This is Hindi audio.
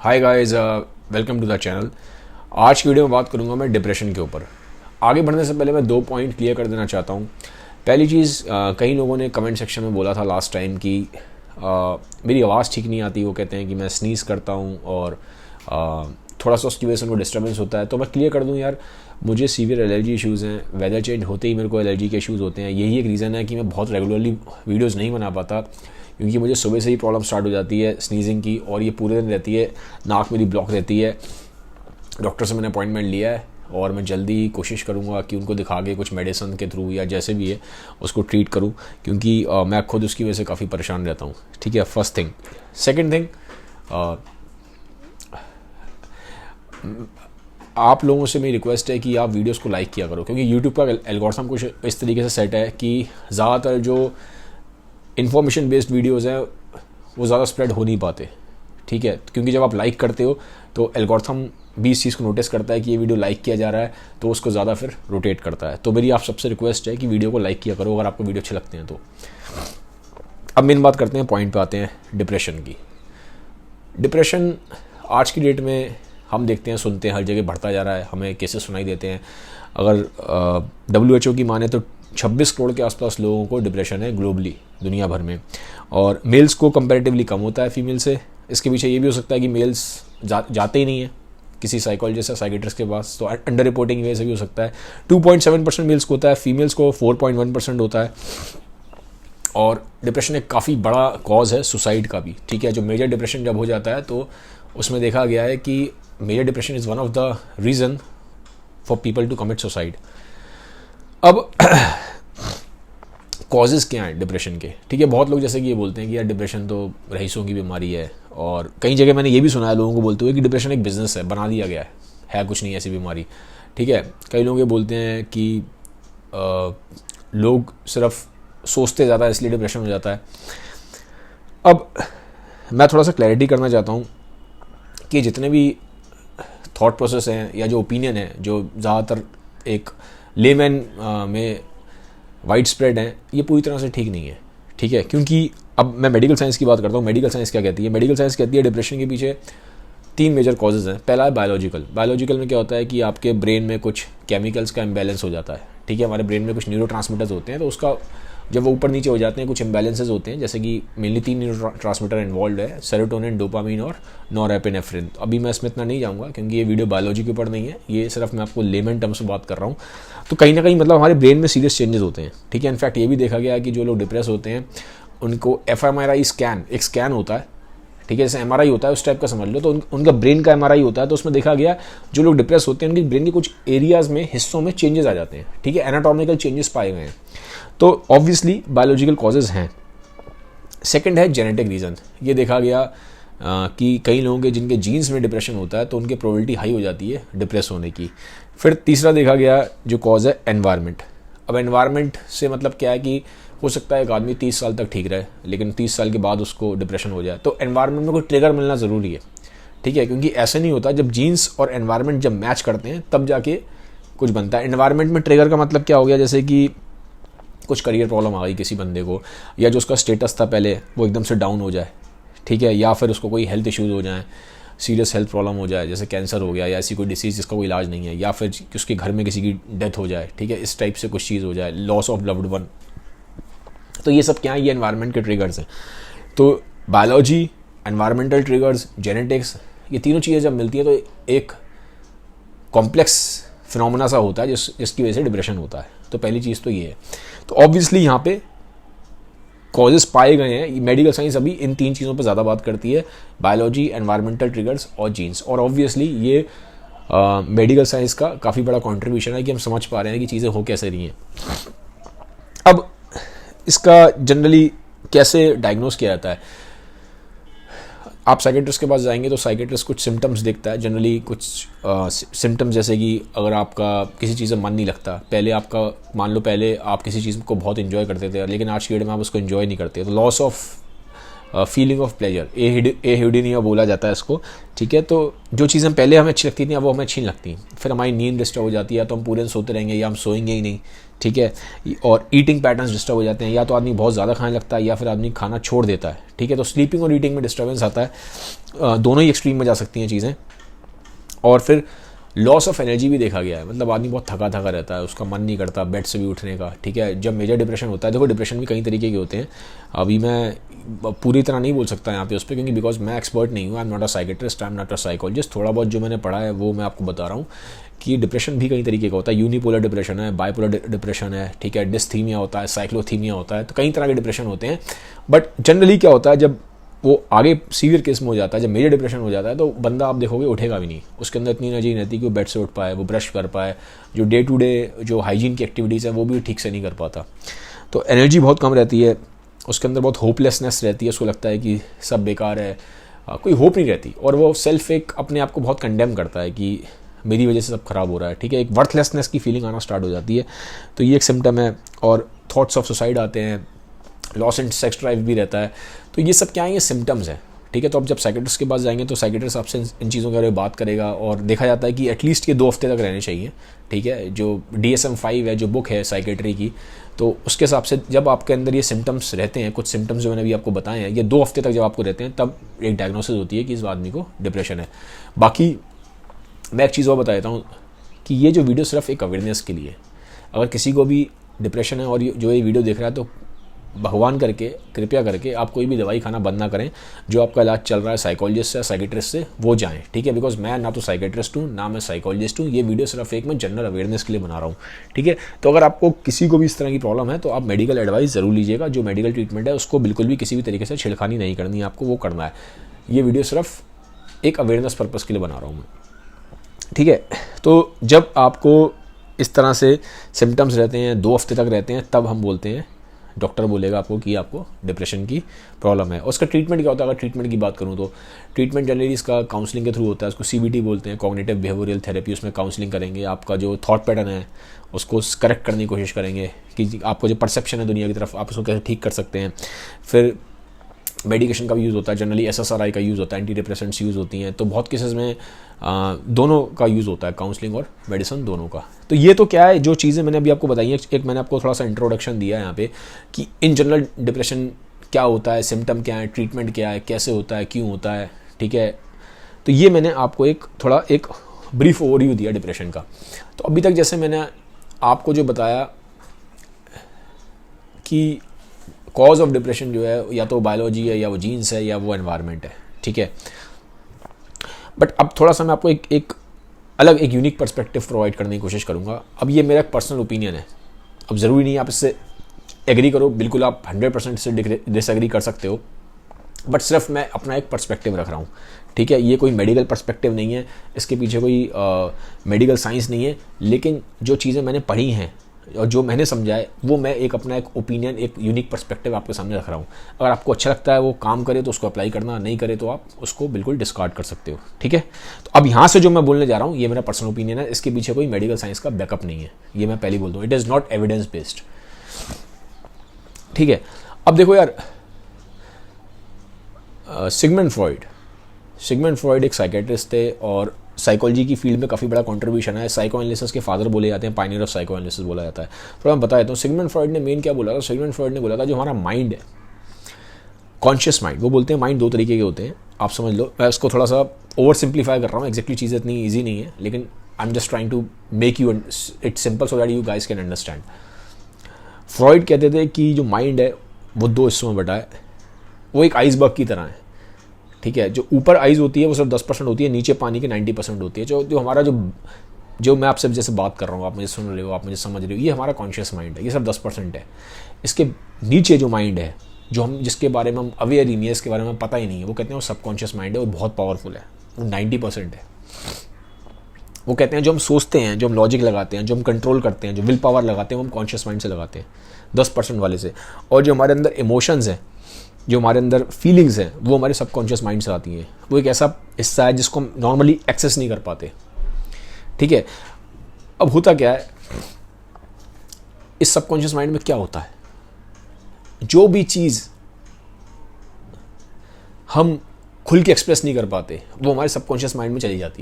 Hi guys, welcome to the channel. आज की वीडियो में बात करूंगा मैं डिप्रेशन के ऊपर। आगे बढ़ने से पहले मैं 2 पॉइंट क्लियर कर देना चाहता हूं। पहली चीज़, कई लोगों ने कमेंट सेक्शन में बोला था लास्ट टाइम कि मेरी आवाज़ ठीक नहीं आती। वो कहते हैं कि मैं स्नीज़ करता हूं और थोड़ा सा उसकी वजह से उनको डिस्टर्बेंस होता है। तो मैं क्लियर कर दूं यार, मुझे सीवियर एलर्जी इश्यूज़ हैं। वेदर चेंज होते ही मेरे को एलर्जी के इश्यूज़ होते हैं। यही एक रीज़न है कि मैं बहुत रेगुलरली वीडियोज़ नहीं बना पाता, क्योंकि मुझे सुबह से ही प्रॉब्लम स्टार्ट हो जाती है स्नीजिंग की, और ये पूरे दिन रहती है। नाक मेरी ब्लॉक रहती है। डॉक्टर से मैंने अपॉइंटमेंट लिया है और मैं जल्दी कोशिश करूँगा कि उनको दिखा के कुछ मेडिसिन के थ्रू या जैसे भी है उसको ट्रीट करूँ, क्योंकि मैं खुद उसकी वजह से काफ़ी परेशान रहता हूँ। ठीक है, फर्स्ट थिंग। सेकेंड थिंग, आप लोगों से मेरी रिक्वेस्ट है कि आप वीडियोस को लाइक किया करो, क्योंकि यूट्यूब का एल्गोरिथम कुछ इस तरीके से सेट है कि ज़्यादातर जो इन्फॉर्मेशन बेस्ड वीडियोज़ हैं वो ज़्यादा स्प्रेड हो नहीं पाते। ठीक है, क्योंकि जब आप लाइक करते हो तो एल्गोरिथम भी इस चीज़ को नोटिस करता है कि ये वीडियो लाइक किया जा रहा है, तो उसको ज़्यादा फिर रोटेट करता है। तो मेरी आप सबसे रिक्वेस्ट है कि वीडियो को लाइक किया करो अगर आपको वीडियो अच्छे लगते हैं तो। अब मेन बात करते हैं, पॉइंट पे आते हैं डिप्रेशन की। डिप्रेशन आज की डेट में हम देखते हैं, सुनते हैं, हर जगह बढ़ता जा रहा है। हमें केसेस सुनाई देते हैं। अगर WHO की माने तो 26 करोड़ के आसपास लोगों को डिप्रेशन है ग्लोबली, दुनिया भर में। और मेल्स को कंपैरेटिवली कम होता है फीमेल से। इसके पीछे ये भी हो सकता है कि मेल्स जाते ही नहीं है किसी साइकोलॉजिस्ट या साइकेट्रिस्ट के पास, तो अंडर रिपोर्टिंग वजह से भी हो सकता है। 2.7% मेल्स को होता है, फीमेल्स को 4.1% होता है। और डिप्रेशन एक काफ़ी बड़ा कॉज है सुसाइड का भी। ठीक है, जो मेजर डिप्रेशन जब हो जाता है तो उसमें देखा गया है कि major depression is one of the reason for people to commit suicide. अब कॉजेज़ क्या हैं डिप्रेशन के? ठीक है, बहुत लोग जैसे कि ये बोलते हैं कि यार डिप्रेशन तो रईसों की बीमारी है, और कई जगह मैंने ये भी सुना है लोगों को बोलते हुए कि डिप्रेशन एक बिज़नेस है, बना दिया गया है कुछ नहीं ऐसी बीमारी। ठीक है, कई लोग ये बोलते हैं कि लोग सिर्फ सोचते ज़्यादा इसलिए डिप्रेशन हो जाता है। अब मैं थोड़ा सा क्लैरिटी करना चाहता हूँ कि जितने भी थॉट प्रोसेस हैं या जो ओपिनियन है जो ज़्यादातर एक लेमैन में वाइड स्प्रेड है, ये पूरी तरह से ठीक नहीं है। ठीक है, क्योंकि अब मैं मेडिकल साइंस की बात करता हूँ। मेडिकल साइंस क्या कहती है? मेडिकल साइंस कहती है डिप्रेशन के पीछे 3 मेजर कॉजेज़ हैं। पहला है बायोलॉजिकल में क्या होता है कि आपके ब्रेन में कुछ केमिकल्स का इम्बैलेंस हो जाता है। ठीक है, हमारे ब्रेन में कुछ न्यूरोट्रांसमीटर्स होते हैं, तो उसका जब वो ऊपर नीचे हो जाते हैं कुछ इम्बैलेंसेस होते हैं, जैसे कि मेनली 3 न्यूरोट्रांसमीटर इन्वॉल्व है, सेरोटोनिन, डोपामीन और नॉरएपिनेफ्रिन। अभी मैं इसमें इतना नहीं जाऊँगा क्योंकि ये वीडियो बायोलॉजी के ऊपर नहीं है, ये सिर्फ मैं आपको लेमन टर्म्स में बात कर रहा हूँ। तो कहीं ना कहीं मतलब हमारे ब्रेन में सीरियस चेंजेस होते हैं। ठीक है, इनफैक्ट ये भी देखा गया है कि जो लोग डिप्रेस होते हैं उनको fMRI स्कैन, एक स्कैन होता है। ठीक है, जैसे MRI होता है उस टाइप का समझ लो, तो उनका ब्रेन का MRI होता है। तो उसमें देखा गया जो लोग डिप्रेस होते हैं उनके ब्रेन के कुछ एरियाज में, हिस्सों में चेंजेस आ जाते हैं। ठीक है, एनाटॉमिकल चेंजेस पाए गए हैं। तो ऑब्वियसली बायोलॉजिकल कॉजेज़ हैं। सेकंड है जेनेटिक रीज़न। ये देखा गया कि कई लोगों के जिनके जीन्स में डिप्रेशन होता है तो उनकी प्रोबेबिलिटी हाई हो जाती है डिप्रेस होने की। फिर तीसरा देखा गया जो कॉज है एनवायरनमेंट। अब एनवायरनमेंट से मतलब क्या है कि हो सकता है एक आदमी 30 साल तक ठीक रहे, लेकिन 30 साल के बाद उसको डिप्रेशन हो जाए। तो एनवायरनमेंट में कोई ट्रिगर मिलना ज़रूरी है। ठीक है, क्योंकि ऐसे नहीं होता, जब जीन्स और एनवायरनमेंट जब मैच करते हैं तब जाके कुछ बनता है। एनवायरनमेंट में ट्रिगर का मतलब क्या हो गया? जैसे कि कुछ करियर प्रॉब्लम आ गई किसी बंदे को, या जो उसका स्टेटस था पहले वो एकदम से डाउन हो जाए। ठीक है, या फिर उसको कोई हेल्थ इश्यूज़ हो जाए, सीरियस हेल्थ प्रॉब्लम हो जाए, जैसे कैंसर हो गया या ऐसी कोई डिसीज़ जिसका कोई इलाज नहीं है, या फिर उसके घर में किसी की डेथ हो जाए। ठीक है, इस टाइप से कुछ चीज़ हो जाए, लॉस ऑफ लव्ड वन। तो ये सब क्या है? ये एनवायरनमेंट के ट्रिगर्स हैं। तो बायोलॉजी, एनवायरमेंटल ट्रिगर्स, जेनेटिक्स, ये तीनों चीज़ें जब मिलती हैं तो एक कॉम्प्लेक्स फिनोमेना सा होता है जिसकी वजह से डिप्रेशन होता है। तो पहली चीज़ तो ये है। तो ऑब्वियसली यहाँ पे कॉजेस पाए गए हैं। मेडिकल साइंस अभी इन 3 चीज़ों पर ज़्यादा बात करती है, बायोलॉजी, एनवायरमेंटल ट्रिगर्स और जीन्स। और ऑब्वियसली ये मेडिकल साइंस का काफ़ी बड़ा कंट्रीब्यूशन है कि हम समझ पा रहे हैं कि चीज़ें हो कैसे रही हैं। अब इसका जनरली कैसे डायग्नोस किया जाता है? आप साइकेट्रिस्ट के पास जाएंगे तो साइकेट्रिस्ट कुछ सिम्टम्स देखता है जनरली। कुछ सिम्टम्स जैसे कि अगर आपका किसी चीज़ में मन नहीं लगता, पहले आपका मान लो पहले आप किसी चीज़ को बहुत इन्जॉय करते थे, लेकिन आज की डेट में आप उसको इन्जॉय नहीं करते, तो loss of feeling of pleasure, anhedonia बोला जाता है इसको, ठीक है। तो जो चीज़ें पहले हमें अच्छी लगती थी वो हमें अच्छी नहीं लगती, फिर हमारी नींद डिस्टर्ब हो जाती है, तो हम पूरे दिन सोते रहेंगे या हम सोएंगे ही नहीं, ठीक है। और ईटिंग पैटर्न्स डिस्टर्ब हो जाते हैं, या तो आदमी बहुत ज़्यादा खाने लगता है या फिर आदमी खाना छोड़ देता है, ठीक है। तो स्लीपिंग और ईटिंग में डिस्टर्बेंस आता है, दोनों ही एक्सट्रीम में जा सकती हैं चीज़ें। और फिर लॉस ऑफ एनर्जी भी देखा गया है, मतलब आदमी बहुत थका थका रहता है, उसका मन नहीं करता बेड से भी उठने का, ठीक है। जब मेजर डिप्रेशन होता है, देखो डिप्रेशन भी कई तरीके के होते हैं, अभी मैं पूरी तरह नहीं बोल सकता यहाँ पे उस पर, क्योंकि बिकॉज मैं एक्सपर्ट नहीं हूँ, I am not a psychiatrist, I am not a psychologist. थोड़ा बहुत जो मैंने पढ़ा है वो मैं आपको बता रहा हूँ कि डिप्रेशन भी कई तरीके का होता है। यूनिपोलर डिप्रेशन है, बाइपोलर डिप्रेशन है, ठीक है, डिस्थीमिया होता है, साइक्लोथीमिया होता है, तो कई तरह के डिप्रेशन होते हैं। बट जनरली क्या होता है, जब वो आगे सीवियर केस में हो जाता है, जब मेजर डिप्रेशन हो जाता है, तो बंदा आप देखोगे उठेगा भी नहीं, उसके अंदर इतनी एनर्जी नहीं रहती कि वो बेड से उठ पाए, वो ब्रश कर पाए, जो डे टू डे जो हाइजीन की एक्टिविटीज़ है वो भी ठीक से नहीं कर पाता। तो एनर्जी बहुत कम रहती है, उसके अंदर बहुत होपलेसनेस रहती है, उसको लगता है कि सब बेकार है, कोई होप नहीं रहती, और वो सेल्फ एक अपने आप को बहुत कंडेम करता है कि मेरी वजह से सब खराब हो रहा है, ठीक है। एक वर्थलेसनेस की फीलिंग आना स्टार्ट हो जाती है, तो ये एक सिम्टम है। और थॉट्स ऑफ सुसाइड आते हैं, लॉस एंड सेक्स ड्राइव भी रहता है। तो ये सब क्या है, ये सिम्टम्स हैं, ठीक है। तो अब जब साइकेट्रिस्ट के पास जाएंगे तो साइकेट्रिस्ट आपसे इन चीज़ों के बारे में बात करेगा, और देखा जाता है कि एटलीस्ट ये 2 हफ्ते तक रहने चाहिए, ठीक है। जो DSM-5 है, जो बुक है साइकेट्री की, तो उसके हिसाब से जब आपके अंदर ये सिम्टम्स रहते हैं, कुछ सिम्टम्स जो मैंने अभी आपको बताए हैं, ये 2 हफ्ते तक जब आपको रहते हैं, तब एक डायग्नोसिस होती है कि इस आदमी को डिप्रेशन है। बाकी मैं एक चीज़ और बता देता हूँ कि ये जो वीडियो सिर्फ एक अवेयरनेस के लिए, अगर किसी को भी डिप्रेशन है और जो ये वीडियो देख रहा है, तो भगवान करके कृपया करके आप कोई भी दवाई खाना बंद ना करें। जो आपका इलाज चल रहा है साइकोलॉजिस्ट से, साइकेट्रिस्ट से, वो जाएं, ठीक है। बिकॉज मैं ना तो साइकेट्रिस्ट हूँ ना मैं साइकोलॉजिस्ट हूँ, ये वीडियो सिर्फ एक मैं जनरल अवेयरनेस के लिए बना रहा हूँ, ठीक है। तो अगर आपको किसी को भी इस तरह की प्रॉब्लम है तो आप मेडिकल एडवाइस ज़रूर लीजिएगा। जो मेडिकल ट्रीटमेंट है उसको बिल्कुल भी किसी भी तरीके से छिड़खानी नहीं करनी है, आपको वो करना है। ये वीडियो सिर्फ एक अवेयरनेस पर्पज़ के लिए बना रहा हूँ मैं, ठीक है। तो जब आपको इस तरह से सिम्टम्स रहते हैं, 2 हफ्ते तक रहते हैं, तब हम बोलते हैं, डॉक्टर बोलेगा आपको कि आपको डिप्रेशन की प्रॉब्लम है। और उसका ट्रीटमेंट क्या होता है, अगर ट्रीटमेंट की बात करूँ तो ट्रीटमेंट जनरली इसका काउंसलिंग के थ्रू होता है, उसको CBT बोलते हैं, कॉग्निटिव बिहेवियरल थेरेपी। उसमें काउंसलिंग करेंगे, आपका जो थॉट पैटर्न है उसको करेक्ट करने की कोशिश करेंगे, कि आपको जो परसेप्शन है दुनिया की तरफ, आप उसको कैसे ठीक कर सकते हैं। फिर मेडिकेशन का भी यूज़ होता है, जनरली SSRI का यूज़ होता है, एंटी डिप्रेसेंट्स यूज़ होती हैं। तो बहुत केसेस में दोनों का यूज़ होता है, काउंसलिंग और मेडिसिन दोनों का। तो ये तो क्या है, जो चीज़ें मैंने अभी आपको बताई हैं, एक मैंने आपको थोड़ा सा इंट्रोडक्शन दिया है यहाँ पे कि इन जनरल डिप्रेशन क्या होता है, सिम्टम क्या है, ट्रीटमेंट क्या है, कैसे होता है, क्यों होता है, ठीक है। तो ये मैंने आपको एक ब्रीफ ओवरव्यू दिया डिप्रेशन का। तो अभी तक जैसे मैंने आपको जो बताया कि कॉज ऑफ डिप्रेशन जो है या तो बायोलॉजी है, या वो जीन्स है, या वो एनवायरनमेंट है, ठीक है। बट अब थोड़ा सा मैं आपको एक अलग एक यूनिक पर्सपेक्टिव प्रोवाइड करने की कोशिश करूँगा। अब ये मेरा पर्सनल ओपिनियन है, अब ज़रूरी नहीं आप इससे एग्री करो, बिल्कुल आप 100% से डिसएग्री कर सकते हो, बट सिर्फ मैं अपना एक पर्सपेक्टिव रख रहा हूँ, ठीक है। ये कोई मेडिकल पर्सपेक्टिव नहीं है, इसके पीछे कोई मेडिकल साइंस नहीं है, लेकिन जो चीज़ें मैंने पढ़ी हैं और जो मैंने समझा है, वो मैं अपना एक ओपिनियन, एक यूनिक पर्सपेक्टिव आपके सामने रख रहा हूँ। अगर आपको अच्छा लगता है वो काम करे तो उसको अप्लाई करना, नहीं करे तो आप उसको बिल्कुल डिस्कार्ड कर सकते हो, ठीक है। तो अब यहाँ से जो मैं बोलने जा रहा हूँ, ये मेरा पर्सनल ओपिनियन है, इसके पीछे कोई मेडिकल साइंस का बैकअप नहीं है, ये मैं पहले बोल दूँ। It is not evidence based, ठीक है। अब देखो यार, सिगमंड फ्रॉइड एक साइकेट्रिस्ट थे और साइकोलॉजी की फील्ड में काफ़ी बड़ा कंट्रीब्यूशन है। साइको एनालिसिस के फादर बोले जाते हैं, पायनियर ऑफ साइको एनालिसिस बोला जाता है। थोड़ा मैं बता देता हूँ, सिगमंड फ्रॉइड ने मेन क्या बोला था। सिगमंड फ्रॉइड ने बोला था जो हमारा माइंड है, कॉन्शियस माइंड, वो बोलते हैं माइंड 2 तरीके के होते हैं, आप समझ लो। मैं उसको थोड़ा सा ओवर सिंप्लीफाई कर रहा हूँ, एक्जैक्टली चीज़ें इतनी ईजी नहीं है, लेकिन I am just trying to make you it simple so that you guys can understand. Freud कहते थे कि जो माइंड है वो 2 हिस्सों में बटा है, वो एक आइसबर्ग की तरह है, ठीक है। जो ऊपर आइज होती है वो सिर्फ 10% होती है, नीचे पानी की 90% होती है। जो हमारा जो मैं आपसे जैसे बात कर रहा हूँ, आप मुझे सुन रहे हो, आप मुझे समझ रहे हो, ये हमारा कॉन्शियस माइंड है, ये सिर्फ 10% है। इसके नीचे जो माइंड है, जिसके बारे में हम अवेयर ही नहीं है, इसके बारे में पता ही नहीं है, वो कहते हैं वो सबकॉन्शियस माइंड है, वो बहुत पावरफुल है, वो 90% है। वो कहते हैं जो हम सोचते हैं, जो हम लॉजिक लगाते हैं, जो हम कंट्रोल करते हैं, जो विल पावर लगाते हैं, वो हम कॉन्शियस माइंड से लगाते हैं, 10% वाले से। और जो हमारे अंदर इमोशंस हैं, जो हमारे अंदर फीलिंग्स हैं, वो हमारे सबकॉन्शियस माइंड से आती हैं। वो एक ऐसा हिस्सा है जिसको हम नॉर्मली एक्सेस नहीं कर पाते, ठीक है। अब होता क्या है, इस सबकॉन्शियस माइंड में क्या होता है, जो भी चीज़ हम खुल के एक्सप्रेस नहीं कर पाते, वो हमारे सबकॉन्शियस माइंड में चली जाती है।